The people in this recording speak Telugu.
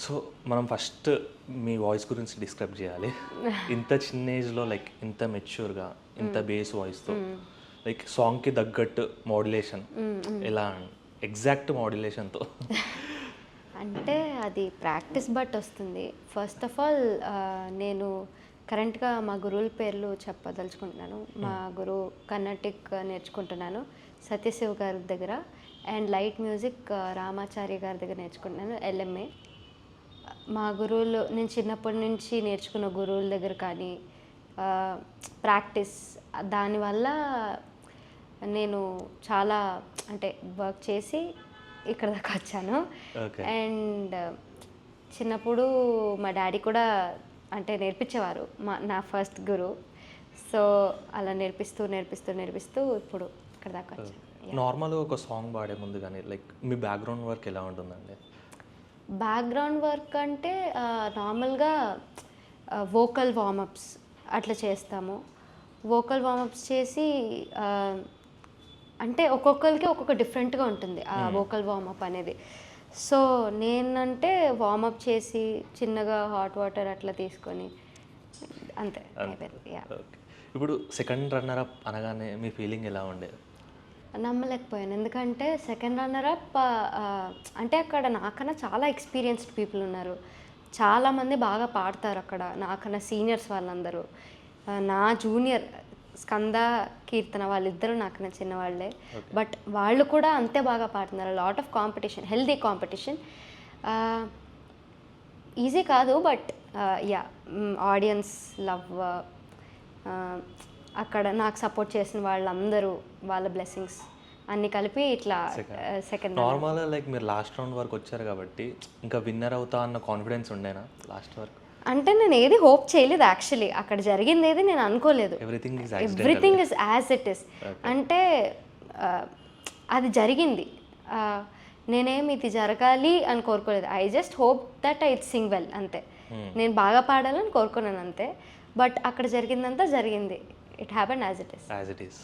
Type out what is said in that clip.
సో మనం ఫస్ట్ మీ వాయిస్ గురించి డిస్క్రైబ్ చేయాలి. ఇంత చిన్న ఏజ్లో లైక్ ఇంత మెచ్యూర్గా ఇంత బేస్ వాయిస్తో లైక్ సాంగ్కి తగ్గట్టు మాడ్యులేషన్ ఎలా ఎగ్జాక్ట్ మాడ్యులేషన్తో అంటే అది ప్రాక్టీస్ బట్ వస్తుంది. ఫస్ట్ ఆఫ్ ఆల్ నేను కరెంట్గా మా గురువుల పేర్లు చెప్పదలుచుకుంటున్నాను. మా గురువు కర్ణాటిక్ నేర్చుకుంటున్నాను సత్యశివ్ గారి దగ్గర, అండ్ లైట్ మ్యూజిక్ రామాచార్య గారి దగ్గర నేర్చుకుంటున్నాను ఎల్ఎంఏ. మా గురువులు నేను చిన్నప్పటి నుంచి నేర్చుకున్న గురువుల దగ్గర కానీ ప్రాక్టీస్ దానివల్ల నేను చాలా అంటే వర్క్ చేసి ఇక్కడ దాకా వచ్చాను. అండ్ చిన్నప్పుడు మా డాడీ కూడా అంటే నేర్పించేవారు, నా ఫస్ట్ గురువు. సో అలా నేర్పిస్తూ ఇప్పుడు ఇక్కడ దాకా వచ్చాను. నార్మల్గా ఒక సాంగ్ పాడే ముందు కానీ లైక్ మీ బ్యాక్గ్రౌండ్ వర్క్ ఎలా ఉంటుందండి? బ్యాక్గ్రౌండ్ వర్క్ అంటే నార్మల్గా వోకల్ వార్మప్స్ అట్లా చేస్తాము. వోకల్ వార్మప్స్ చేసి అంటే ఒక్కొక్కరికి ఒక్కొక్క డిఫరెంట్గా ఉంటుంది ఆ వోకల్ వార్మప్ అనేది. సో నేనంటే వార్మప్ చేసి చిన్నగా హాట్ వాటర్ అట్లా తీసుకొని అంతే. ఇప్పుడు సెకండ్ రన్నర్ అప్ అనగానే మీ ఫీలింగ్ ఎలా ఉండేది? నమ్మలేకపోయాను, ఎందుకంటే సెకండ్ రన్నర్ అప్ అంటే అక్కడ నాకన్నా చాలా ఎక్స్పీరియన్స్డ్ పీపుల్ ఉన్నారు, చాలామంది బాగా పాడతారు అక్కడ, నాకన్నా సీనియర్స్ వాళ్ళందరూ. నా జూనియర్ స్కంద, కీర్తన వాళ్ళిద్దరూ నాకన్నా చిన్నవాళ్ళే, బట్ వాళ్ళు కూడా అంతే బాగా పాడుతున్నారు. Lot of competition, healthy competition. Easy కాదు, బట్ యా ఆడియన్స్ లవ్, అక్కడ నాకు సపోర్ట్ చేసిన వాళ్ళందరూ వాళ్ళ బ్లెస్సింగ్స్ అన్నీ కలిపి ఇట్లా సెకండ్. నార్మల్గా లైక్ మీరు లాస్ట్ రౌండ్ వరకు వచ్చారు కాబట్టి ఇంకా విన్నర్ అవుతా అన్న కాన్ఫిడెన్స్ ఉండేనా లాస్ట్ వరకు? అంటే నేను ఏది హోప్ చేయలేదు యాక్చువల్లీ, అక్కడ జరిగింది ఏది నేను అనుకోలేదు. Everything is as it is. అంటే అది జరిగింది, నేనేమి ఇది జరగాలి అని కోరుకోలేదు. I just hope that I sing well అంతే. నేను బాగా పాడాలని కోరుకున్నాను అంతే. బట్ అక్కడ జరిగిందంతా జరిగింది. It happen as it is.